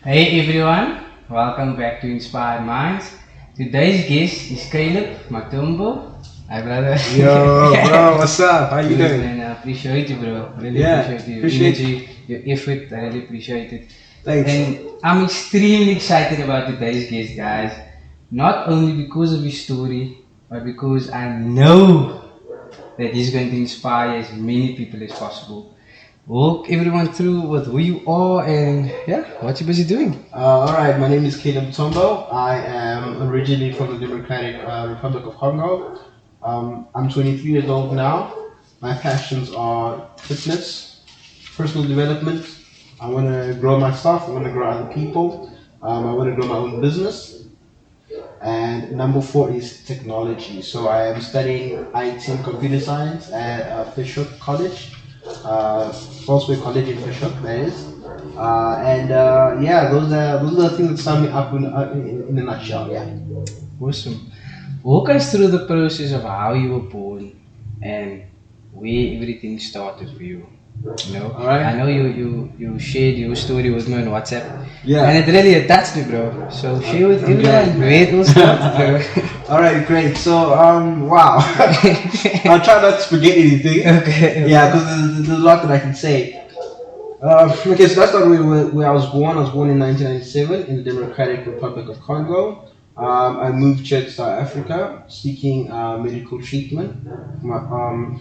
Hey everyone, welcome back to Inspired Minds. Today's guest is Caleb Mutombo. Hi brother. Yo, bro, what's up? How you Good doing? man, I appreciate you bro. Really Yeah, appreciate your appreciate energy, your effort. I really appreciate it. Thanks. And I'm extremely excited about today's guest guys. Not only because of his story, but because I know that he's going to inspire as many people as possible. Walk everyone through with who you are and yeah, what you busy doing. All right, my name is Caleb Mutombo. I am originally from the Democratic Republic of Congo. I'm 23 years old now. My passions are fitness, personal development. I want to grow myself. I want to grow other people. I want to grow my own business. And number four is technology. So I am studying IT and computer science at Bishop College, Salisbury College in Bishop, that is. Yeah, those are the things that sum me up in a nutshell. Yeah. Awesome. Walk us through the process of how you were born and where everything started for you. You know, All right. I know you shared your story with me on WhatsApp, Yeah. and it really touched me, bro. So share with I'm glad, everyone where it all started, bro. All right, great. So, wow. I'll try not to forget anything. Okay. Yeah, because there's a lot that I can say. Okay, so that's not where I was born. I was born in 1997 in the Democratic Republic of Congo. I moved here to South Africa seeking medical treatment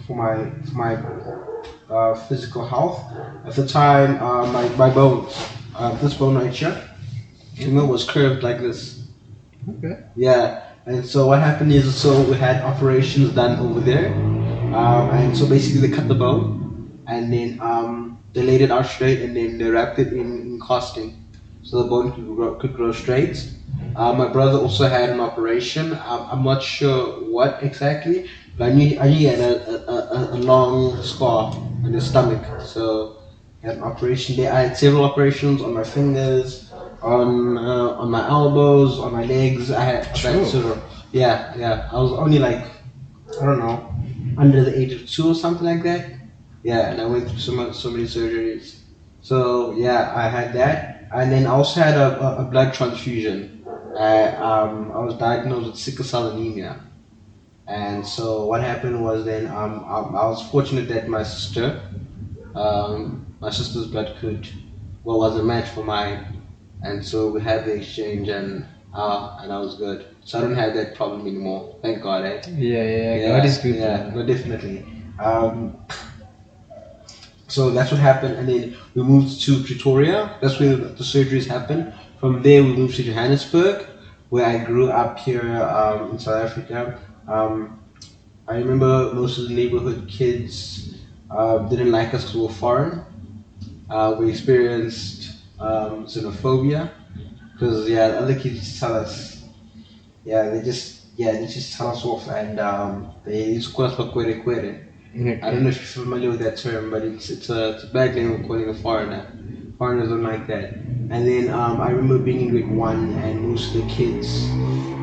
for my physical health. At the time, my bones, this bone right here, was curved like this. Okay. Yeah, and so what happened is, so we had operations done over there, and so basically they cut the bone, and then they laid it out straight, and then they wrapped it in casting, so the bone could grow straight. My brother also had an operation. I'm not sure what exactly, but I knew he had a long scar on his stomach, so he had an operation there. I had several operations on my fingers, on my elbows, on my legs. I had True. sort of, yeah. I was only like, I don't know, under the age of 2 or something like that. Yeah, and I went through so many surgeries. So yeah, I had that, and then I also had a blood transfusion. I was diagnosed with sickle cell anemia, and so what happened was then I was fortunate that my sister's blood was a match for mine, and so we had the exchange, and I was good. So I don't have that problem anymore. Thank God. Eh? Yeah, God is good. Yeah, Bro. no, definitely. So that's what happened, and then we moved to Pretoria. That's where the surgeries happened. From there, we moved to Johannesburg, where I grew up here in South Africa. I remember most of the neighborhood kids didn't like us because we were foreign. We experienced xenophobia because the other kids just tell us, they just tell us off, and they just call us for kwere kwere. I don't know if you're familiar with that term, but it's a bad name of calling a foreigner. Foreigners don't like that. And then I remember being in grade one, and most of the kids,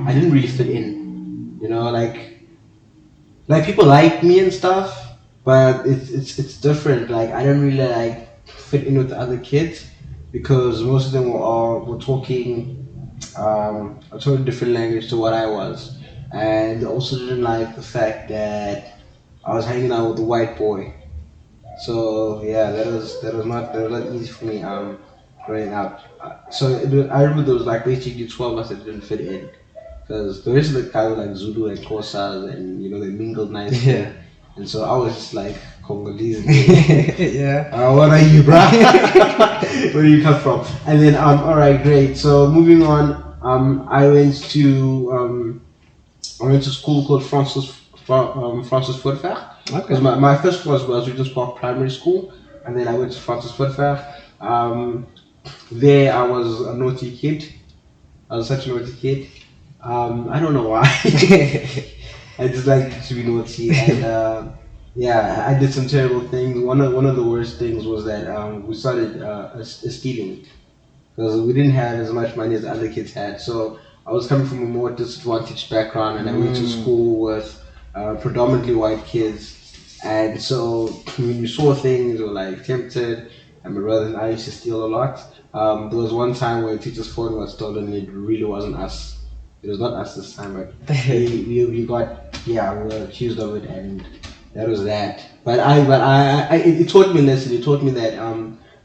I didn't really fit in. You know, like people like me and stuff, but it's different. Like I don't really like fit in with the other kids because most of them were talking a totally different language to what I was, and they also didn't like the fact that I was hanging out with a white boy. So yeah, that was not easy for me growing up. I remember there was like basically 12 of us that didn't fit in because the rest of the guys were like Zulu and Xhosas, and they mingled nicely. Yeah. And so I was just like Congolese. Yeah. What are you, bro? Where do you come from? And then all right, great. So moving on, I went to school called Francis Footfair. Okay. Because my first was Regent's Park Primary School, and then I went to Francis Footfair. There I was a naughty kid. I was such a naughty kid. I don't know why. I just like to be naughty, and yeah, I did some terrible things. One of the worst things was that we started stealing because we didn't have as much money as the other kids had. So I was coming from a more disadvantaged background, and I went to school with predominantly white kids. And so when we saw things, we were like tempted, and my brother and I used to steal a lot. There was one time where a teacher's phone was stolen, and it really wasn't us. It was not us this time, but we got, yeah, we were accused of it, and that was that. It taught me a lesson. It taught me that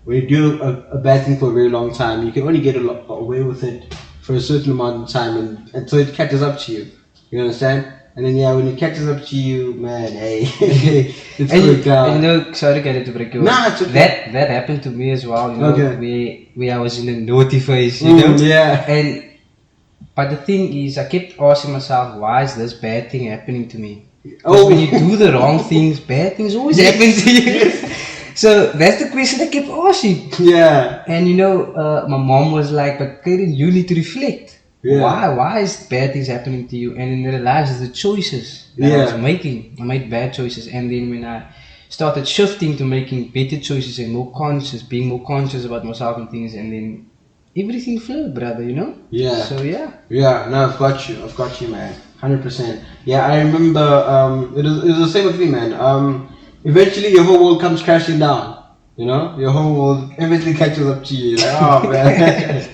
when you do a bad thing for a very long time, you can only get away with it for a certain amount of time, and until it catches up to you. You understand? And then, yeah, when it catches up to you, man, hey, it's going down. You know, sorry to break you. Nah, it's okay. That happened to me as well. You know, Okay. where I was in a naughty phase. You know. Yeah. But the thing is, I kept asking myself, why is this bad thing happening to me? Because Oh. when you do the wrong things, bad things always happen to you. So that's the question I kept asking. Yeah. And you know, my mom was like, but Kaden, you need to reflect. Yeah. Why is bad things happening to you? And then I realized the choices that I was making. I made bad choices. And then when I started shifting to making better choices and more conscious, being more conscious about myself and things, and then everything flowed, brother, you know? Yeah. So yeah. Yeah, no, I've got you, man. 100%. Yeah, I remember, it was the same with me, man. Eventually your whole world comes crashing down, you know? Your whole world, everything catches up to you. You're like, oh, man.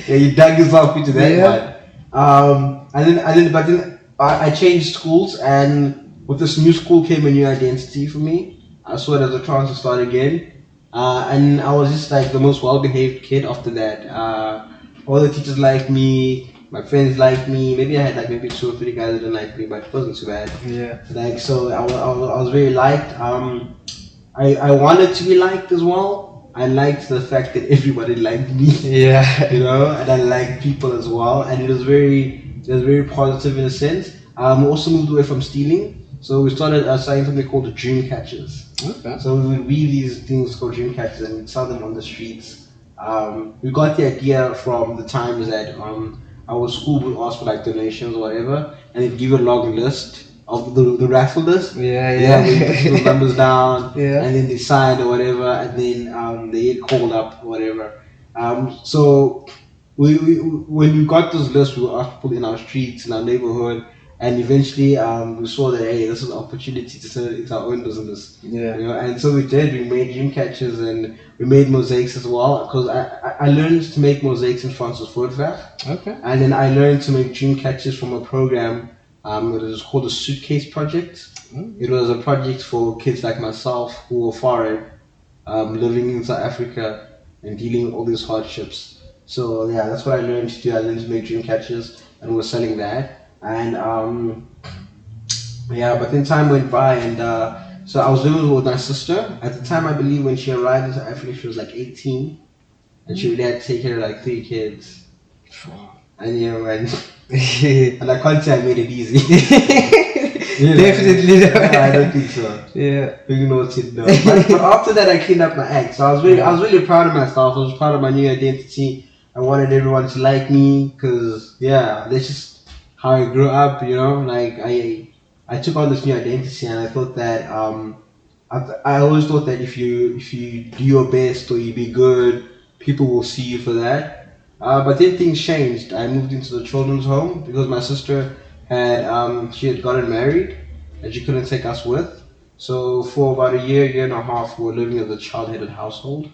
Yeah, you dug yourself into that one. But then I changed schools, and with this new school came a new identity for me. I saw it as a chance to start again. And I was just like the most well-behaved kid after that. All the teachers liked me, my friends liked me. Maybe I had like maybe 2 or 3 guys that didn't like me, but it wasn't too bad. Yeah. Like, so I was very liked. I wanted to be liked as well. I liked the fact that everybody liked me. Yeah. You know, and I liked people as well, and it was very positive in a sense. We also moved away from stealing, so we started selling something called the dream catchers. Okay. So we would weave these things called dream catchers and we'd sell them on the streets. We got the idea from the times that our school would ask for like donations or whatever, and they'd give you a long list of the raffle list. Yeah. We put those numbers down, Yeah. and then they signed or whatever, and then they get called up or whatever. So when we got those lists, we were asked people in our streets, in our neighborhood, and eventually we saw that, hey, this is an opportunity to turn it into our own business. Yeah. You know, and so we did. We made dream catchers and we made mosaics as well. Because I learned to make mosaics in Francis Voortweg. Okay. And then I learned to make dream catchers from a program. It was called the Suitcase Project. It was a project for kids like myself who were foreign, living in South Africa and dealing with all these hardships. So yeah, that's what I learned to do. I learned to make dream catchers, and we were selling that. And yeah, but then time went by, and so I was living with my sister at the time. I believe when she arrived in South Africa, she was like 18, and she really had to take care of like 3 kids. And you know, and I can't say I made it easy. Definitely not. I don't think so. Yeah. You know what it does. But after that, I cleaned up my act. So I was really proud of myself. I was proud of my new identity. I wanted everyone to like me because yeah, that's just how I grew up. You know, like I took on this new identity, and I thought that I always thought that if you do your best or you be good, people will see you for that. But then things changed. I moved into the children's home because my sister she had gotten married and she couldn't take us with. So for about a year and a half, we were living as a child-headed household.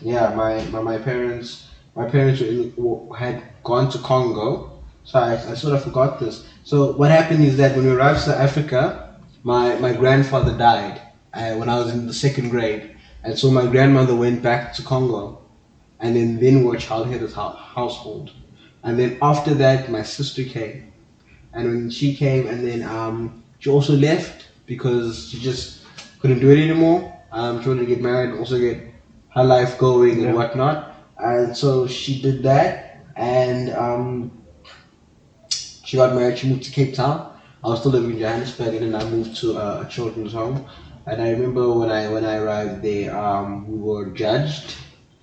Yeah, my parents had gone to Congo, so I sort of forgot this. So what happened is that when we arrived to Africa, my grandfather died when I was in the 2nd grade, and so my grandmother went back to Congo, and then we were a child-headed household. And then after that, my sister came. And when she came, and then she also left because she just couldn't do it anymore. She wanted to get married and also get her life going and whatnot. And so she did that. And she got married. She moved to Cape Town. I was still living in Johannesburg, and then I moved to a children's home. And I remember when I arrived there, we were judged.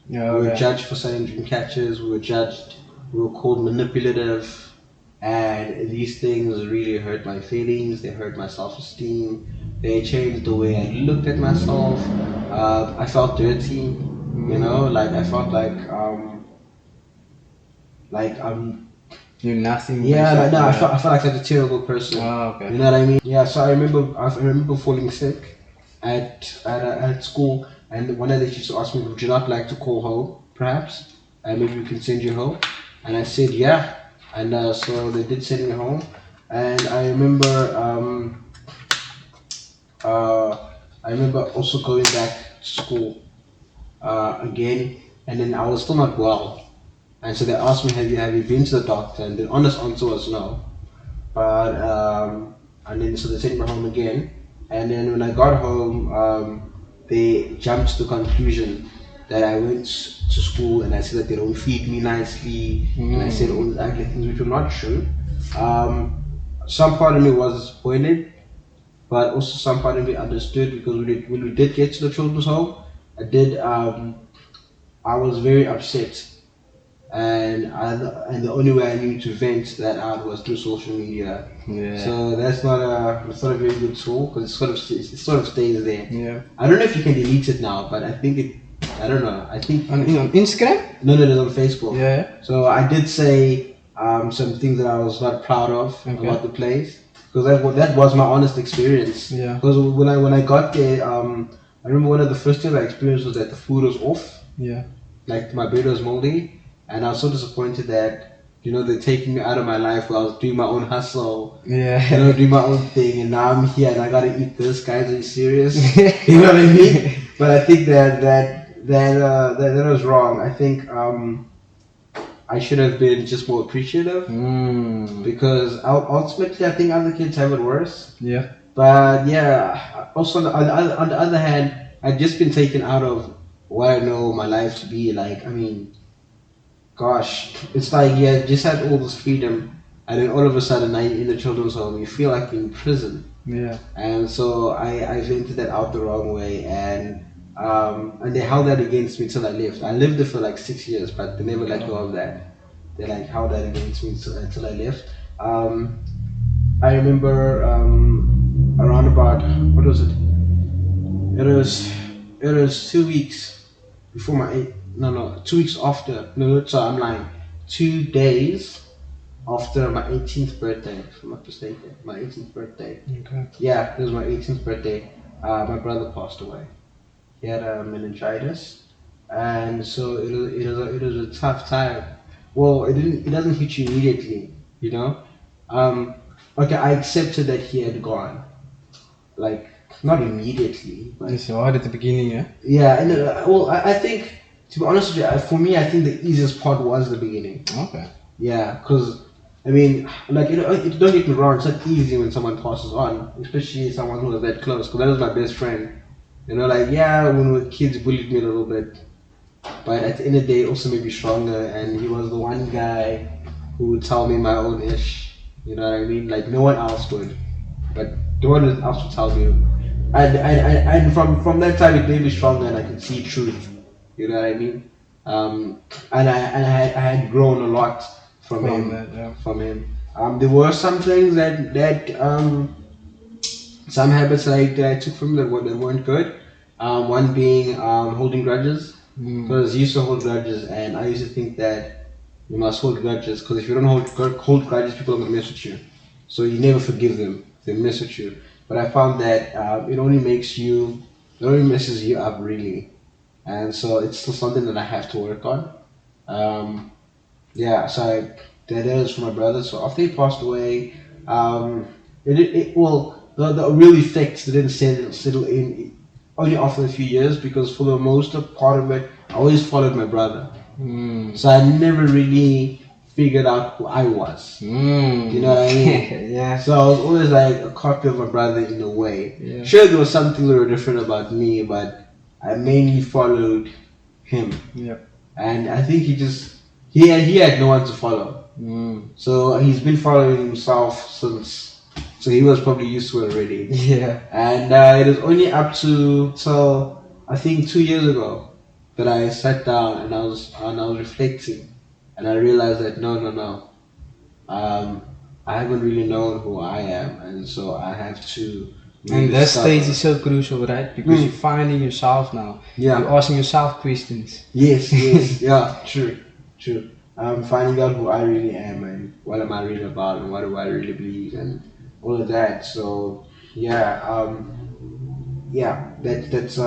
Yeah, We were judged for selling dream catchers. We were called manipulative, and these things really hurt my feelings. They hurt my self-esteem. They changed the way I looked at myself. I felt dirty, you know, like I felt like you're nothing. yeah, like, no, I felt like such a terrible person. Oh, okay. You know what I mean? Yeah. So I remember falling sick at school. And one of the teachers asked me, "Would you not like to call home, perhaps? And maybe we can send you home." And I said, "Yeah." And so they did send me home. And uh, I remember also going back to school again, and then I was still not well. And so they asked me, "Have you been to the doctor?" And the honest answer was no. But and then so they sent me home again. And then when I got home, they jumped to the conclusion that I went to school and I said that they don't feed me nicely, and I said all these ugly things which were not true. Um, some part of me was disappointed, but also some part of me understood because when we did get to the children's home, I did. I was very upset, and the only way I knew to vent that out was through social media. Yeah. So that's not a very good tool because it sort of stays there. Yeah. I don't know if you can delete it now, but I think it. I don't know. I think On Instagram? no, it's on Facebook. Yeah. So I did say some things that I was not proud of Okay. about the place because that was my honest experience. Yeah. Because when I got there, I remember one of the first things I experienced was that the food was off. Yeah. Like my bread was moldy, and I was so disappointed that they're taking me out of my life while I was doing my own hustle, Yeah. doing my own thing, and now I'm here and I gotta eat this. Guys, are you serious? You know what I mean? But I think that was wrong. I think I should have been just more appreciative because ultimately I think other kids have it worse. Yeah. But yeah, also on the other hand, I've just been taken out of what I know my life to be like. I mean, gosh, it's like just had all this freedom, and then all of a sudden, now you're in the children's home, you feel like you're in prison. Yeah. And so I vented that out the wrong way, and they held that against me till I left. I lived there for like 6 years, but they never let go of that. They like held that against me until I left. I remember around about what was it? It was 2 weeks before my 2 weeks after. No, sorry, I'm lying. 2 days after my 18th birthday, if I'm not mistaken. My 18th birthday. Okay. Yeah, it was my 18th birthday. My brother passed away. He had meningitis, and so it was a tough time. Well, it doesn't hit you immediately, you know. Okay, I accepted that he had gone, like not immediately, but It's hard at the beginning, yeah? yeah. And well, I think to be honest with you, for me, I think the easiest part was the beginning. Okay. Yeah, because I mean, like don't get me wrong, it's not easy when someone passes on, especially someone who was that close. Because that was my best friend. Like yeah, when we were kids, bullied me a little bit, but at the end of the day, it also made me stronger. And he was the one guy who would tell me my own ish. You know what I mean? Like no one else would, but no one else would tell me. And from that time, it made me stronger, and I could see truth. You know what I mean? And I had grown a lot from him. that, yeah. From him. There were some things that some habits that I took from him that weren't good. One being holding grudges. Because he used to hold grudges, and I used to think that you must hold grudges because if you don't hold grudges, people are gonna mess with you. So you never forgive them; they mess with you. But I found that it only messes you up really, and so it's still something that I have to work on. Yeah, so that is for my brother. So after he passed away, the real effects didn't settle in only after a few years because for the most part of it, I always followed my brother. So I never really figured out who I was. You know what I mean? Yeah. So I was always like a copy of my brother in a way. Yeah. Sure, there was some things that were different about me, but I mainly followed him. Yeah. And I think he had no one to follow. So he's been following himself since. So he was probably used to it already. Yeah. And it was only up till I think 2 years ago that I sat down and I was reflecting, and I realized that no, I haven't really known who I am, and so I have to. And that stage is so crucial, right? Because you're finding yourself now. Yeah. You're asking yourself questions. Yes, yeah, true. I'm finding out who I really am and what am I really about and what do I really believe and all of that. So yeah, yeah, that's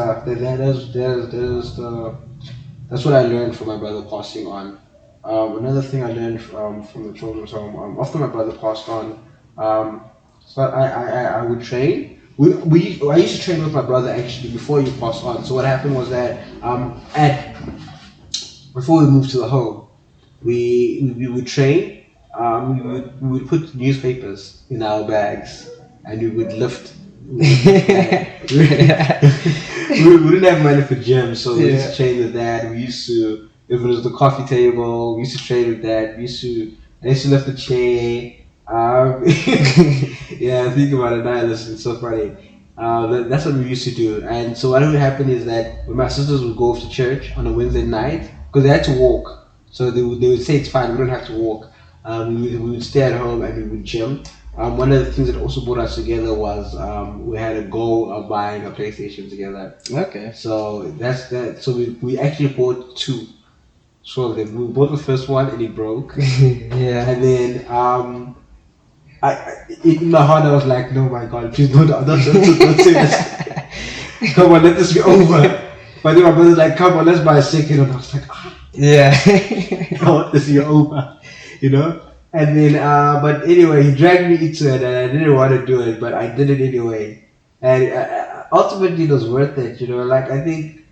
what I learned from my brother passing on. Another thing I learned from the children's home, after my brother passed on, so I would train. I used to train with my brother actually before he passed on. So what happened was that at before we moved to the home, we would train. We would put newspapers in our bags and we would lift. We didn't have money for gym, so we used to train with that. We used to, if it was the coffee table, we used to train with that. I used to lift the chair. Yeah, think about it now. It's so funny. That's what we used to do. And so what would happen is that when my sisters would go off to church on a Wednesday night, because they had to walk, so they would say it's fine, we don't have to walk. We would stay at home and we would gym. One of the things that also brought us together was we had a goal of buying a PlayStation together. Okay. So that's that. So we actually bought two. So then we bought the first one and it broke. Yeah. And then in my heart I was like, no, my God, please don't say this. Come on, let this be over. But then my brother's like, come on, let's buy a second. And I was like, Yeah. I want this to be over, you know. And then, but anyway, he dragged me into it, and I didn't want to do it, but I did it anyway. And ultimately, it was worth it, you know. Like I think,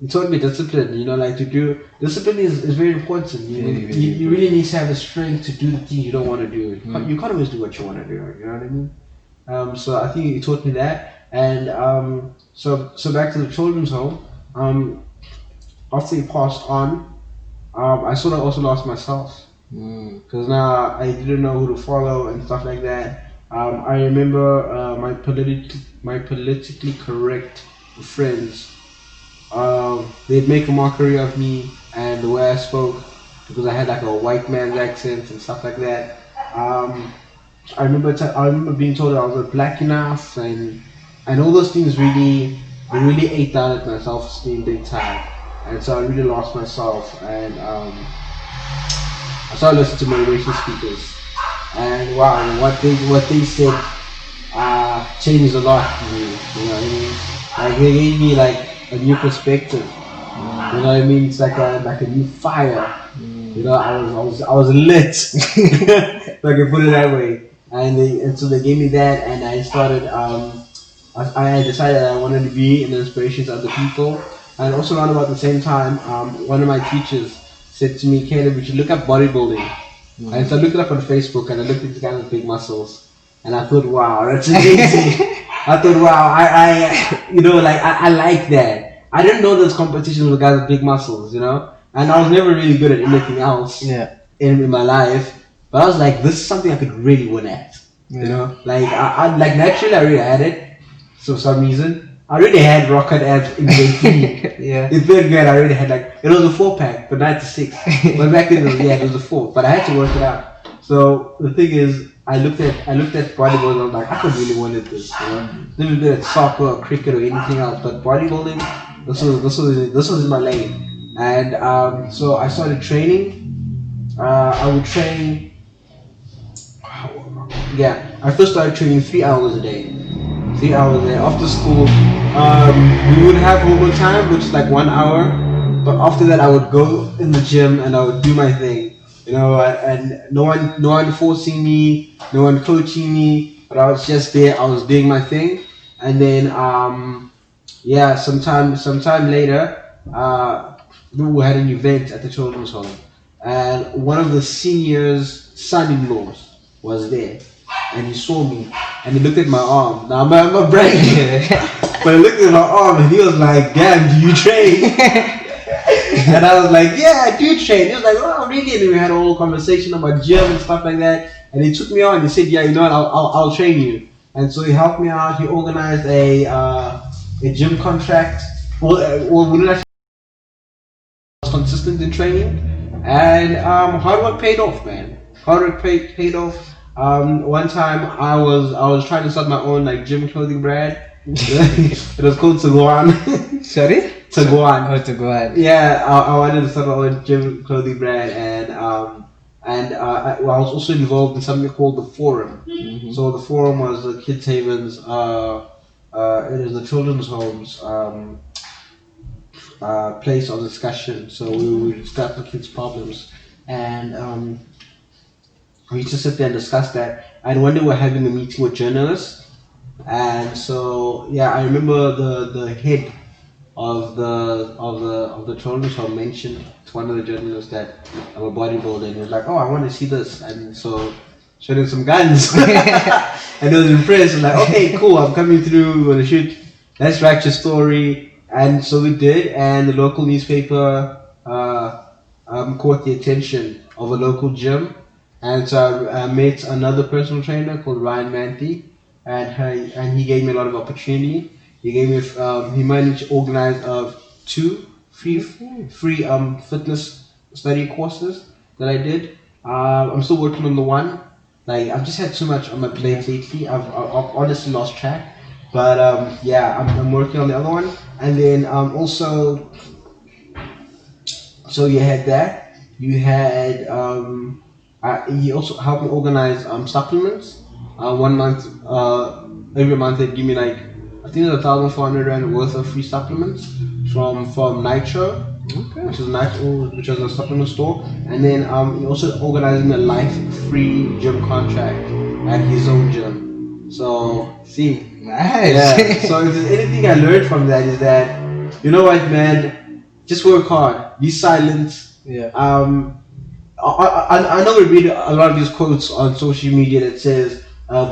it taught me discipline, you know. Like to do discipline is very important. You really need to have the strength to do the things you don't want to do. You can't always do what you want to do. You know what I mean? So I think it taught me that. And so back to the children's home. After he passed on. I sort of also lost myself because now I didn't know who to follow and stuff like that. I remember my politically correct friends. They'd make a mockery of me and the way I spoke because I had like a white man's accent and stuff like that. I remember being told that I was black enough and all those things really ate down at my self-esteem big time. And so I really lost myself, and I started listening to motivational speakers, and wow, what they said changed a lot for me. You know what I mean? Like they gave me like a new perspective. You know what I mean? It's like a new fire. You know, I was lit. If I can put it that way. And so they gave me that, and I started. I decided I wanted to be an inspiration to other people. And also around about the same time, one of my teachers said to me, Caleb, you should look up bodybuilding. And so I looked it up on Facebook and I looked at this guy with big muscles. And I thought, wow, that's amazing. I thought, wow, I like that. I didn't know there's competitions with guys with big muscles, you know? And I was never really good at anything else in my life. But I was like, this is something I could really win at. You know? Like, I naturally I already had it. So for some reason. I already had rocket abs in grade 3. In third grade, I already had it was a 4-pack, but not a 6. But back then, it was a 4. But I had to work it out. So the thing is, I looked at bodybuilding. I was like, I could really win at this. You know, never did soccer or cricket or anything else, but bodybuilding, this was in my lane. And so I started training. I would train. I first started training 3 hours a day. 3 hours a day after school. We would have overtime, which is like 1 hour. But after that, I would go in the gym and I would do my thing. You know, and no one forcing me, no one coaching me, but I was just there. I was doing my thing, and then sometime later, we had an event at the children's home, and one of the seniors' son-in-laws was there, and he saw me, and he looked at my arm. Now I'm a brain, but he looked at my arm, and he was like, "Damn, do you train?" And I was like, yeah, I do train. He was like, oh, really? And then we had a whole conversation about gym and stuff like that. And he took me on. He said, yeah, you know what? I'll train you. And so he helped me out. He organized a gym contract. Well, we didn't actually was consistent in training, and hard work paid off, man. Hard work paid off. One time I was trying to start my own like gym clothing brand. It was called Taguan. Sorry? Taguan. Oh, Taguan. Yeah, I wanted to start my own gym clothing brand, and I was also involved in something called the Forum. Mm-hmm. So the Forum was Kids Haven's it is the children's homes place of discussion. So we discuss the kids' problems, and we used to sit there and discuss that. And one day we're having a meeting with journalists, and so yeah, I remember the head of the children's home mentioned to one of the journalists that I'm a bodybuilder, and he was like, "Oh, I want to see this," and so showed him some guns, and he was impressed. And like, "Okay, cool, I'm coming through. We're gonna shoot. Let's write your story." And so we did, and the local newspaper caught the attention of a local gym, and so I met another personal trainer called Ryan Manthe, and he gave me a lot of opportunity. He gave me he managed to organize two free fitness study courses that I did. I'm still working on the one. Like I've just had too much on my plate lately. I've honestly lost track. But yeah, I'm working on the other one, and then also, so you had that. You had he also helped me organize supplements. 1 month, every month they give me like I think it's 1,400 rand worth of free supplements from Nitro, Okay. which is a supplement store, and then he also organized me a life free gym contract at his own gym. So see. Nice. Yeah. So if there's anything I learned from that is that you know what, man, just work hard, be silent. Yeah. I know we read a lot of these quotes on social media that says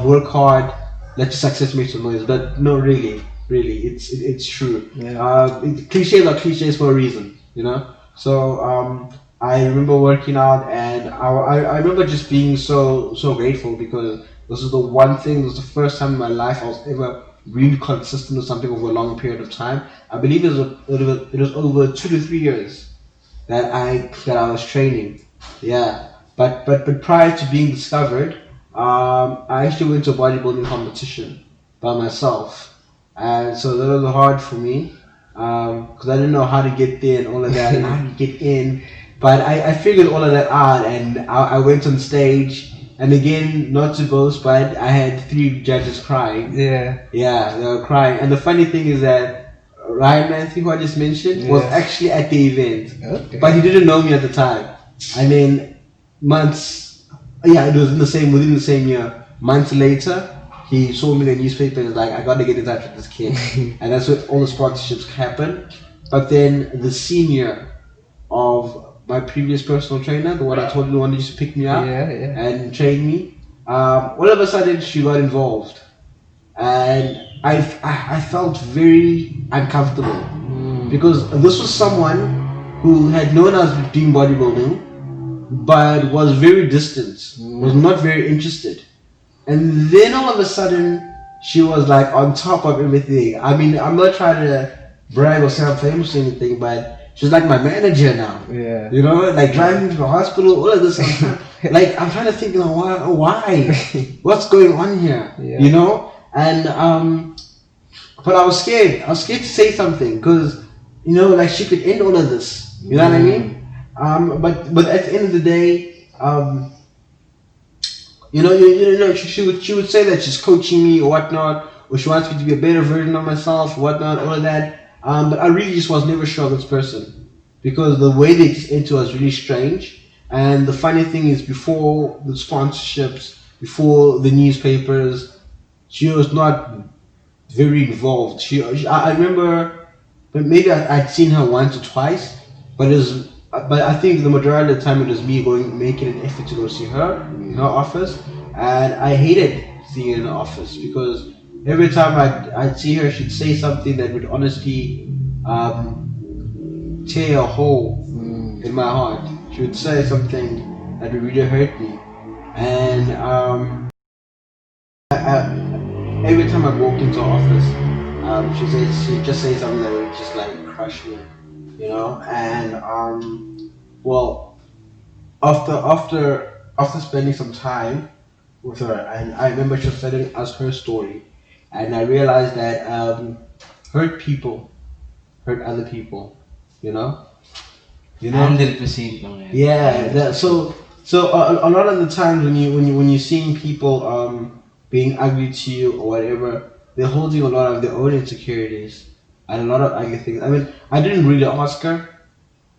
work hard, let your success make some noise, but no, really, it's true. Yeah. Cliches are cliches for a reason, you know. So I remember working out, and I remember just being so grateful because this is the one thing. This was the first time in my life I was ever really consistent with something over a long period of time. I believe it was over 2 to 3 years that I was training. Yeah, but prior to being discovered, I actually went to a bodybuilding competition by myself, and so that was hard for me because I didn't know how to get there and all of that, and how to get in. But I figured all of that out, and I went on stage. And again, not to boast, but I had 3 judges crying. Yeah. Yeah, they were crying. And the funny thing is that Ryan Manthe, who I just mentioned, was actually at the event. Okay. But he didn't know me at the time. And then it was within the same year. Months later, he saw me in the newspaper and was like, I got to get in touch with this kid. And that's where all the sponsorships happened. But then the senior of my previous personal trainer, the one I told you, the one that used to pick me up and train me, all of a sudden she got involved, and I felt very uncomfortable because this was someone who had known I was doing bodybuilding, but was very distant, was not very interested, and then all of a sudden she was like on top of everything. I mean, I'm not trying to brag or sound famous or anything, but she's like my manager now. Yeah. You know, like driving me to the hospital, all of this. Like, I'm trying to think, why? What's going on here? Yeah. You know? And, but I was scared. I was scared to say something because, you know, like she could end all of this. You know what I mean? But at the end of the day, you know, she would say that she's coaching me or whatnot, or she wants me to be a better version of myself, whatnot, all of that. But I really just was never sure of this person because the way they just into us really strange. And the funny thing is, before the sponsorships, before the newspapers, she was not very involved. I remember, but maybe I'd seen her once or twice, but I think the majority of the time it was me making an effort to go see her in her office, and I hated seeing her in the office because every time I'd see her, she'd say something that would honestly tear a hole in my heart. She would say something that would really hurt me, and every time I walked into her office, she'd just say something that would just like crush me, you know. And well, after spending some time with her, and I remember she was telling us her story, and I realized that hurt people hurt other people, you know. 100%, man. Yeah. So a lot of the times when you're seeing people being ugly to you or whatever, they're holding a lot of their own insecurities and a lot of ugly things. I mean, I didn't really ask her,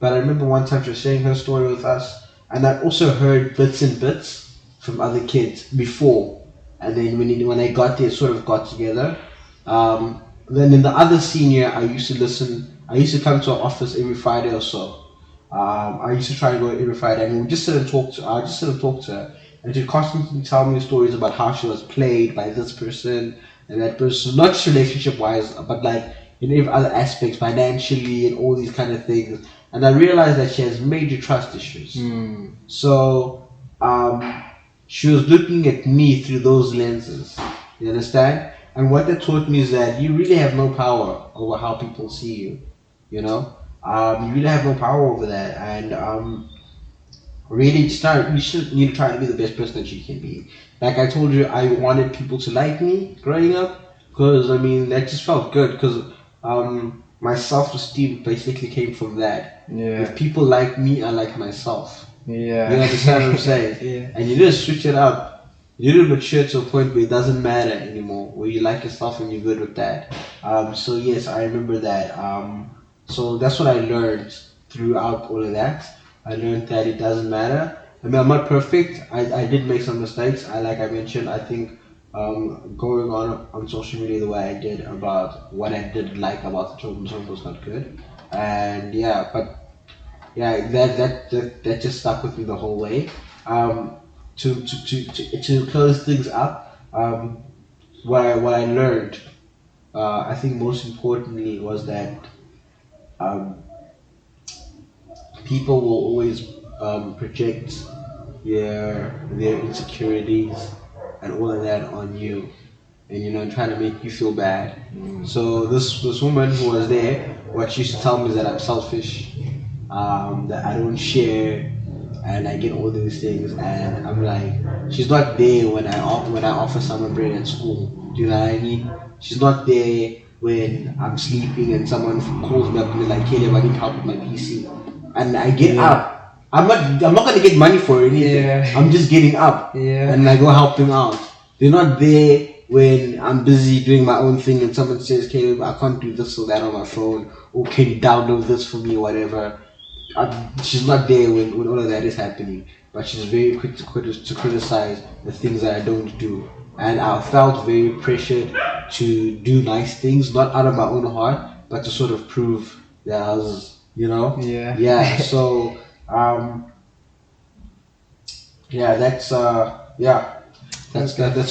but I remember one time she was sharing her story with us, and I also heard bits and bits from other kids before. And then when I got there, sort of got together. Then in the other senior, I used to listen. I used to come to her office every Friday or so. I used to try to go every Friday, and we would just sit and talk to. I just sit and talk to her, and she'd constantly tell me stories about how she was played by this person and that person, not just relationship wise, but like in every other aspects, financially and all these kind of things. And I realized that she has major trust issues. So she was looking at me through those lenses. You understand? And what that taught me is that you really have no power over how people see you. You know, you really have no power over that, and really start. You should need to try to be the best person that you can be. Like I told you, I wanted people to like me growing up because I mean that just felt good because my self-esteem basically came from that. Yeah. If people like me, I like myself. Yeah. You understand what I'm saying? Yeah. And you just switch it up. You need to mature to a point where it doesn't matter anymore, where you like yourself and you're good with that. So yes, I remember that. So that's what I learned throughout all of that. I learned that it doesn't matter. I mean, I'm not perfect. I did make some mistakes. Like I mentioned, I think going on social media the way I did about what I did like about the children's home was not good. And yeah, but yeah, that just stuck with me the whole way. Um, to close things up, what I learned, I think most importantly was that um, people will always project their insecurities and all of that on you, and trying to make you feel bad. So this woman who was there, what she used to tell me is that I'm selfish, that I don't share, and I get all these things, and I'm like, she's not there when I offer someone bread at school. Do you know what I mean? She's not there when I'm sleeping and someone calls me up and they're like, Caleb, I need help with my PC, and I get up. I'm not gonna get money for anything. Yeah. I'm just getting up, Yeah. and I go help them out. They're not there when I'm busy doing my own thing and someone says, Caleb, I can't do this or that on my phone, or can you download this for me or whatever. She's not there when all of that is happening, but she's very quick to criticize the things that I don't do. And I felt very pressured to do nice things, not out of my own heart, but to sort of prove that I was, Yeah. yeah. So, yeah, that's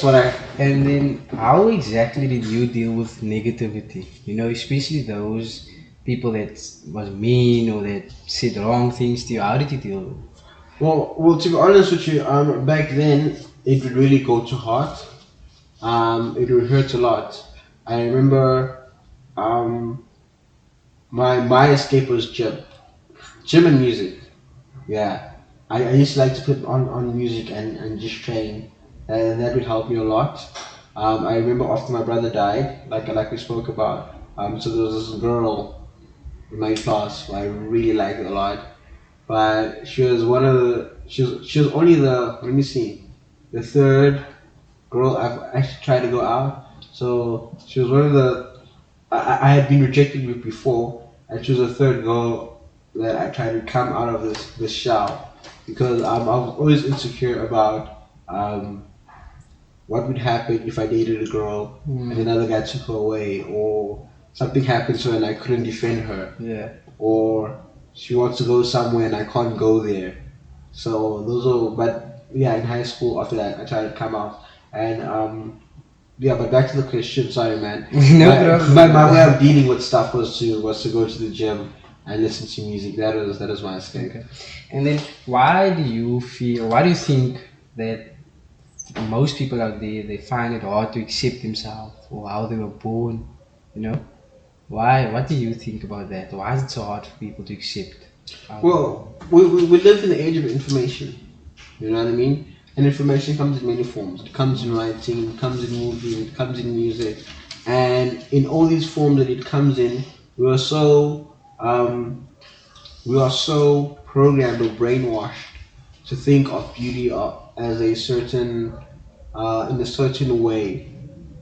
what I. And then, how exactly did you deal with negativity? Especially those people that was mean or that said wrong things to you. How did you deal with it? Well, to be honest with you, back then it would really go to heart. It would hurt a lot. I remember, my escape was gym and music. Yeah, I used to like to put on music and just train, and that would help me a lot. I remember after my brother died, like we spoke about. So there was this girl in my class who I really liked a lot, but she was one of the she was only the, let me see, the third girl I've actually tried to go out. So she was one of the, I had been rejected with before, and she was the third girl that I tried to come out of this shell, because I was always insecure about what would happen if I dated a girl and another guy took her away, or something happened to her and I couldn't defend her, Yeah. or she wants to go somewhere and I can't go there. So those are, but yeah, in high school after that I tried to come out, and yeah, but back to the question. Sorry, man. No my, problem. my way of dealing with stuff was to go to the gym and listen to music. That is my escape. Okay. And then, why do you think that most people out there, they find it hard to accept themselves or how they were born? Why? What do you think about that? Why is it so hard for people to accept? Well, we live in the age of information. You know what I mean? And information comes in many forms. It comes in writing, it comes in movies, it comes in music, and in all these forms that it comes in, we are so programmed or brainwashed to think of beauty as a certain in a certain way.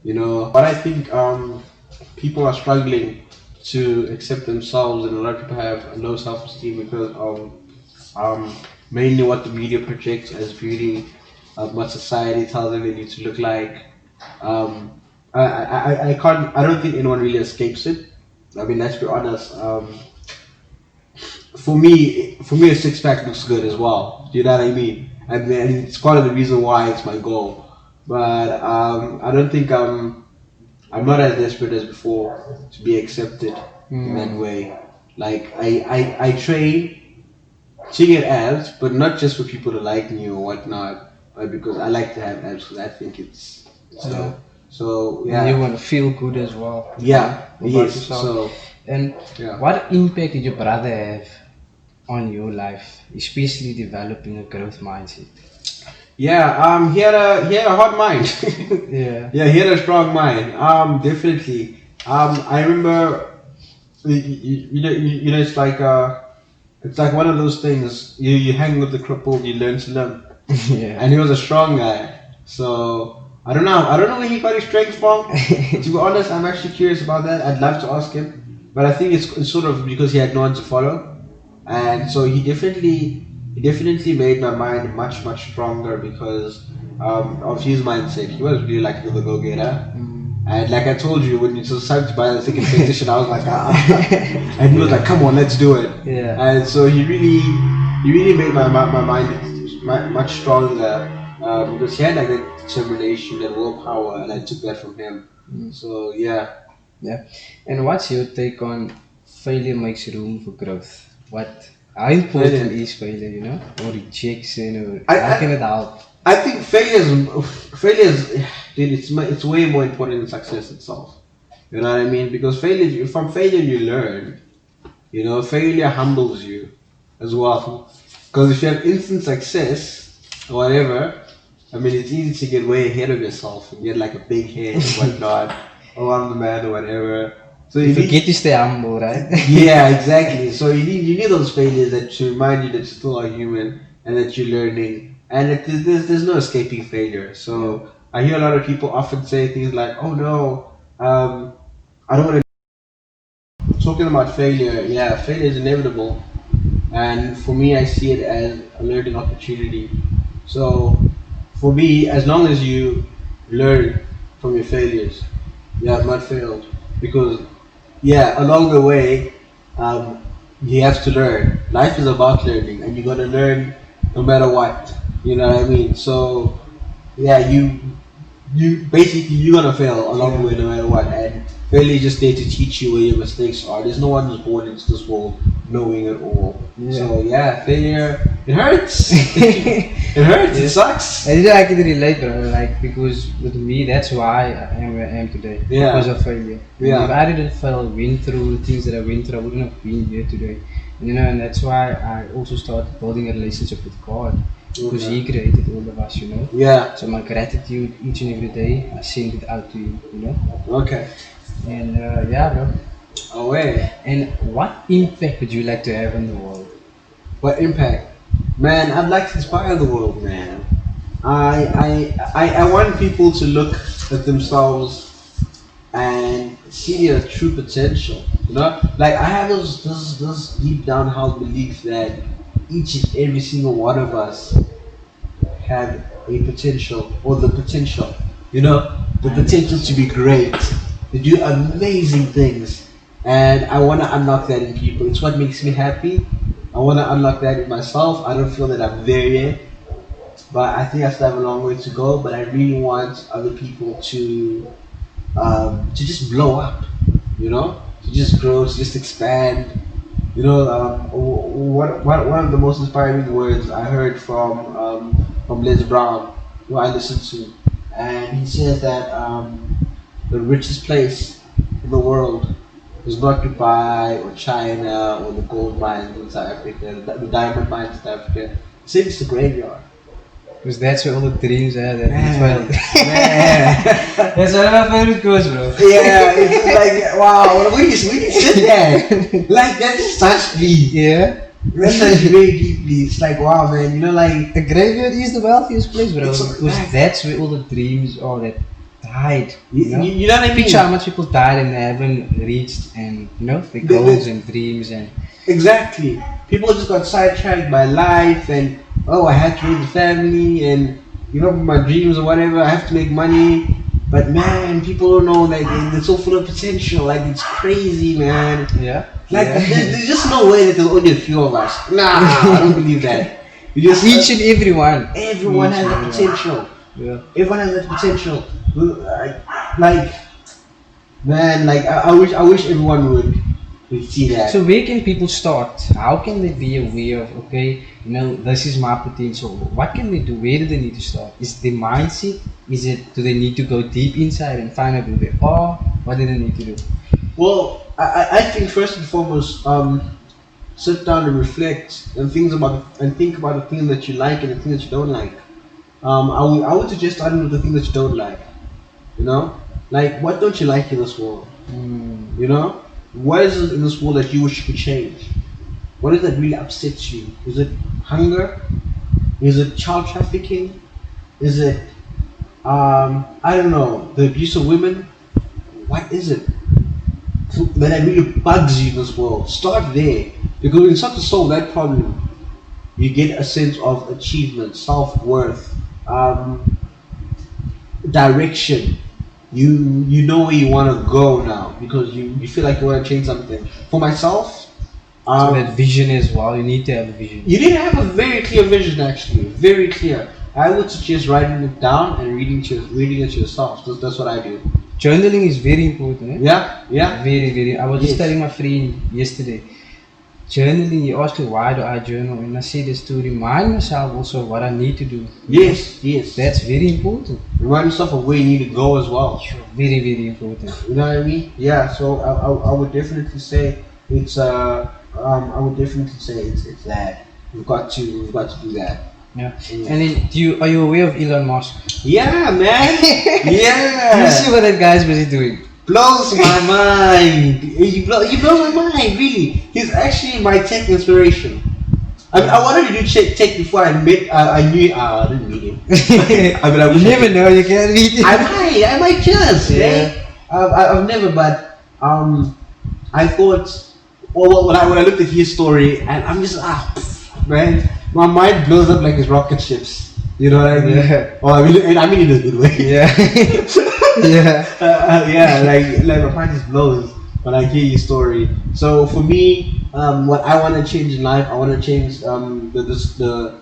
You know, but I think people are struggling to accept themselves, and a lot of people have a low self-esteem because of mainly what the media projects as beauty, what society tells them they need to look like. I can't. I don't think anyone really escapes it. I mean, let's be honest. For me, a six pack looks good as well. Do you know what I mean? And it's part of the reason why it's my goal. But I don't think I'm not as desperate as before to be accepted in that way. Like I train to get abs, but not just for people to like me or whatnot, but because I like to have abs because I think it's Yeah. dope. So And you yeah, want to feel good as well. yeah, About yes. yourself. So And yeah. what impact did your brother have on your life, especially developing a growth mindset? Yeah, he had a hot mind. Yeah. Yeah, he had a strong mind. Definitely. I remember, it's like one of those things. You hang with the crippled, you learn to limp. Yeah. And he was a strong guy. So I don't know. I don't know where he got his strength from. To be honest, I'm actually curious about that. I'd love to ask him, but I think it's sort of because he had no one to follow, and so he definitely made my mind much stronger because of his mindset. He was really like the go getter. And like I told you, when it was time to buy the second PlayStation, I was like, and he was like, "Come on, let's do it." Yeah. And so he really made my mind much stronger because he had like that determination, that willpower, and I took that from him. So yeah, Yeah. And what's your take on failure makes room for growth? How important Failure. is failure, or rejection, or I- how I- can it help? I think failures, dude, it's way more important than success itself. You know what I mean? Because from failure you learn. You know, failure humbles you as well. Because if you have instant success or whatever, I mean, it's easy to get way ahead of yourself and get like a big head and whatnot, or I'm the man or whatever. So You you need, forget to stay humble, right? yeah, exactly. So you need those failures that to remind you that you still are human and that you're learning, and that there's no escaping failure. So I hear a lot of people often say things like, "Oh no, I don't want to." Talking about failure, yeah, failure is inevitable, and for me, I see it as a learning opportunity. So for me, as long as you learn from your failures, you have not failed because yeah, along the way, um, you have to learn. Life is about learning, and you gotta learn no matter what. You know what I mean? So, yeah, you basically you're gonna fail along the way no matter what, and failure is just there to teach you where your mistakes are. There's no one who's born into this world knowing it all. Yeah. So yeah, failure it hurts. It hurts. It sucks. I can relate, bro. Like, because with me, that's why I am where I am today. Yeah. Because of failure. Yeah. If I didn't fail, went through the things that I went through, I wouldn't have been here today. And that's why I also started building a relationship with God. Because Okay. He created all of us, Yeah. So my gratitude each and every day, I send it out to Him. Okay. And yeah, bro. Away. And what impact would you like to have on the world? What impact? Man, I'd like to inspire the world, man. I want people to look at themselves and see their true potential. You know, like I have those deep down held belief that each and every single one of us have a potential or the potential. You know, the potential to be great, to do amazing things, and I want to unlock that in people. It's what makes me happy. I want to unlock that in myself. I don't feel that I'm there yet, but I think I still have a long way to go. But I really want other people to just blow up, you know, to just grow, to just expand. You know, one of the most inspiring words I heard from Les Brown, who I listened to, and he says that the richest place in the world is not Dubai or China or the gold mines in South Africa, the diamond mines in South Africa. He said it's the graveyard. Because that's where all the dreams are that we failed. Man. That's one of my favorite quotes, bro. Yeah, it's just like wow, when you sit there, like that just touched me. Yeah. That touched me very deeply. It's like wow, man, you know, like The graveyard is the wealthiest place, bro. It's a Because fact. that's where all the dreams are that died. You know what I mean? Picture how much people died and they haven't reached and their goals and dreams and Exactly. People just got sidetracked by life and I had to raise a family and my dreams or whatever. I have to make money, but man, people don't know that they're so full of potential. Like it's crazy, man. yeah. Like yeah. there's just no way that there's only a few of us. Nah, I don't believe that. You just Each and everyone. everyone has the potential. Yeah. Everyone has that potential. Like, man, like I wish everyone would see that. So where can people start? How can they be aware of, okay, this is my potential. What can they do? Where do they need to start? Is the mindset? Do they need to go deep inside and find out who they are? What do they need to do? Well, I think first and foremost, sit down and reflect and think about the things that you like and the things that you don't like. I would suggest starting with the things that you don't like. Like what don't you like in this world? What is it in this world that you wish you could change? What is that really upsets you? Is it hunger? Is it child trafficking? Is it I don't know, the abuse of women? What is it that really bugs you in this world? Start there, because when you start to solve that problem, you get a sense of achievement, self-worth, direction. You know where you want to go now, because you feel like you want to change something. For myself, So that vision as well, you need to have a vision. you need to have a very clear vision, actually, very clear. I would suggest writing it down and reading it to yourself. That's what I do. Journaling is very important. Eh? Yeah. Very, very. I was just Yes. telling my friend yesterday. Journaling, he asked me why do I journal, and I said it's to remind myself also what I need to do. Yes. That's very important. Remind yourself of where you need to go as well. Very, very important. You know what I mean? Yeah. So I would definitely say it's I would definitely say it's that we've got to do that. Yeah. And then, are you aware of Elon Musk? Yeah, man. Yeah. You see what that guy's busy doing? Blows my mind. He blows my mind, really. He's actually my tech inspiration. I mean, I wanted to do tech before I met. I didn't meet him. I mean, I You wish I never did. know. You can't meet him. I might just. Yeah. Yeah. I've never, but I thought. Well, when I looked at his story, and I'm just man, my mind blows up like his rocket ships. You know what I mean? Yeah. Oh, I mean in a good way. Yeah. Yeah. Yeah, like my mind just blows when I hear your story. So for me, what I want to change in life, I want to change the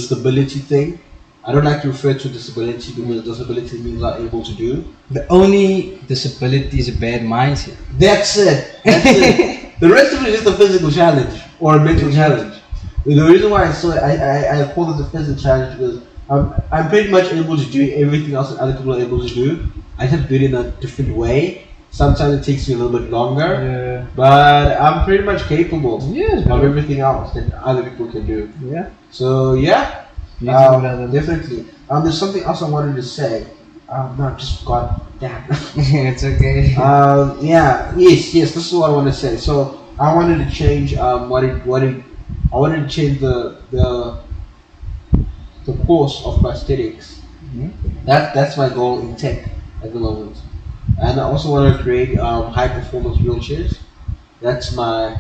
stability thing. I don't like to refer to disability because disability means I'm able to do. The only disability is a bad mindset. That's it. The rest of it is just a physical challenge or a mental challenge. The reason why I call it a physical challenge because I'm pretty much able to do everything else that other people are able to do. I just do it in a different way. Sometimes it takes me a little bit longer, Yeah. but I'm pretty much capable Yes, of everything else that other people can do. Yeah. So yeah, You do that. definitely. There's something else I wanted to say. No, just god damn. It's okay. Yes. This is what I want to say. So I wanted to change I wanted to change the course of prosthetics. Mhm. That's my goal in tech at the moment, and I also want to create high performance wheelchairs. That's my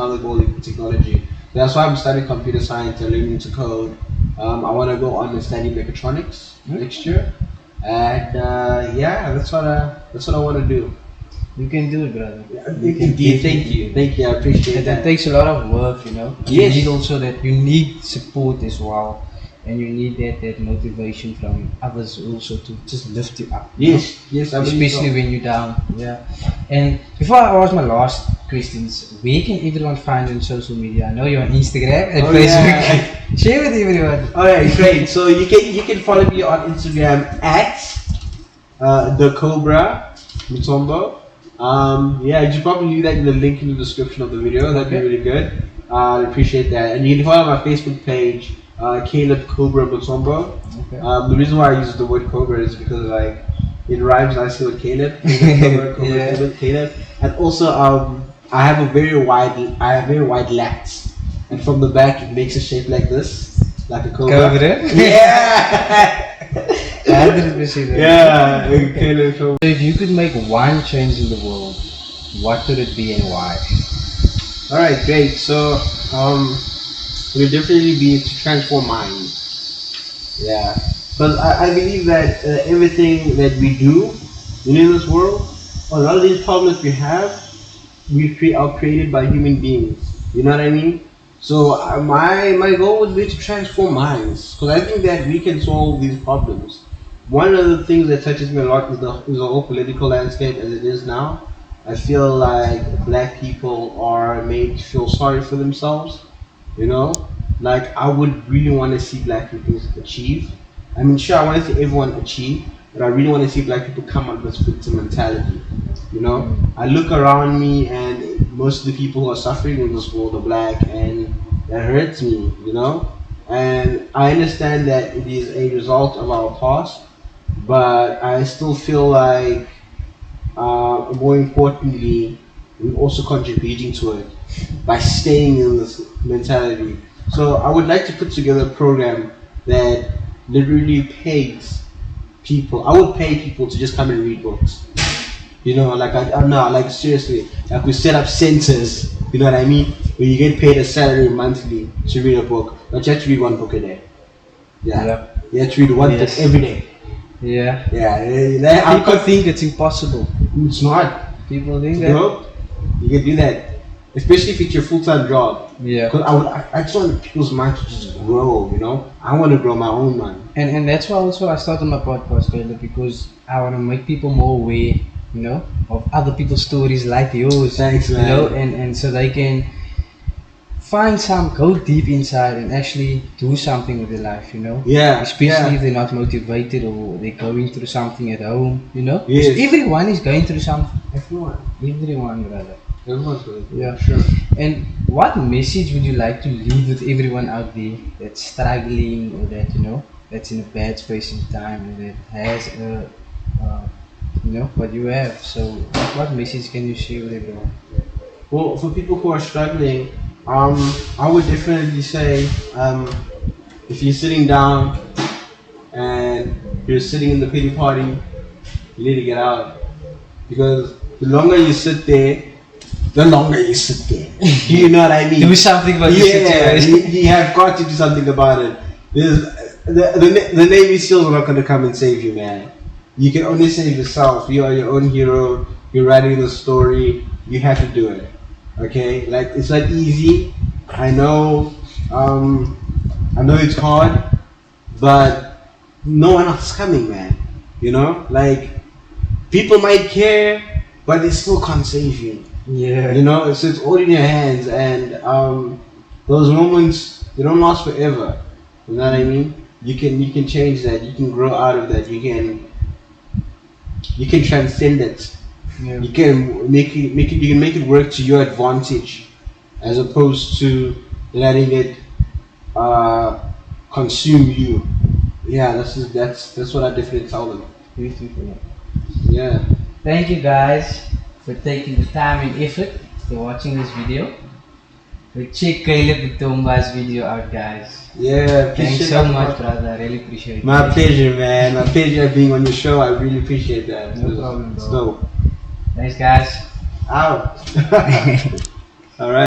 other goal in technology. That's why I'm studying computer science and learning to code. I want to go on and study mechatronics next year, and that's what I want to do. You can do it, brother. Indeed, thank you. I appreciate That that. takes a lot of work, You Yes. need also that you need support as well, and you need that motivation from others also to just lift you up. Yes, I believe Especially so. when you're down. Yeah. And before I ask my last questions, where can everyone find you on social media? I know you're on Instagram and Oh, Facebook. yeah. Share with everyone. Alright, great. So you can follow me on Instagram at the Cobra Mutombo. You should probably leave that in the link in the description of the video. That'd be Okay. really good. I'd appreciate that. And you can follow my Facebook page, Caleb Cobra Mutombo. Okay. The reason why I use the word Cobra is because it rhymes nicely with Caleb. Cobra, Yeah. Caleb. And also I have very wide lats. And from the back it makes a shape like this. Like a cobra. Cobra? Yeah. 100%. Yeah, Caleb. So So if you could make one change in the world, what would it be and why? all right, great. So it would definitely be to transform minds. Yeah, because I believe that everything that we do in this world, a lot of these problems we have, are created by human beings. You know what I mean? So my goal would be to transform minds, because I think that we can solve these problems. One of the things that touches me a lot is the whole political landscape as it is now. I feel like black people are made to feel sorry for themselves. You know, like I would really want to see black people achieve. I mean, sure, I want to see everyone achieve, but I really want to see black people come out of this victim mentality. You know, I look around me and most of the people who are suffering in this world are black, and that hurts me. You know, and I understand that it is a result of our past, but I still feel like more importantly, we're also contributing to it by staying in this mentality. So I would like to put together a program that literally pays people. I would pay people to just come and read books. You know, like I'm not like seriously, like we set up centers. You know what I mean? Where you get paid a salary monthly to read a book, but you have to read one book a day. Yeah, Yep. you have to read one book Yes. every day. Yeah. Yeah, People think it's impossible. it's not. People think that. No, you can do that, especially if it's your full-time job. Yeah. Because I just want people's minds to just grow. You know, I want to grow my own mind. And that's why also I started my podcast, Caleb, because I want to make people more aware, you know, of other people's stories like yours. Thanks, man. You know, and so they can go deep inside and actually do something with their life, you know. Yeah, Especially yeah. if they're not motivated or they're going through something at home, you know. Yes. Everyone is going through something. Everyone, Brother. everyone's going. Yeah. Sure. And what message would you like to leave with everyone out there that's struggling or that, you know, that's in a bad space in time and that has you know, what you have? So what message can you share with everyone? Well, for people who are struggling, I would definitely say, if you're sitting down and you're sitting in the pity party, you need to get out, because the longer you sit there, the longer you sit there. You know what I mean? Do something about your Yeah, situation. you have got to do something about it. The Navy SEALs are not going to come and save you, man. You can only save yourself. You are your own hero. You're writing the story. You have to do it. Okay? Like, it's not easy. I know. I know it's hard, but no one else is coming, man. You know? Like, people might care, but they still can't save you. Yeah. You know, it's all in your hands, and those moments, they don't last forever. You know what I mean? You can change that. You can grow out of that. You can transcend it. Yeah. You can you can make it work to your advantage, as opposed to letting it consume you. Yeah, that's what I definitely tell them. Beautiful. Yeah. Thank you guys for taking the time and effort to watching this video. So check Caleb Mutombo's video out, guys. Yeah. Thanks appreciate so that. much, brother. I really appreciate it. My pleasure, man. My pleasure being on your show. I really appreciate that. No problem, It's bro. dope. Thanks, guys. Out. All right.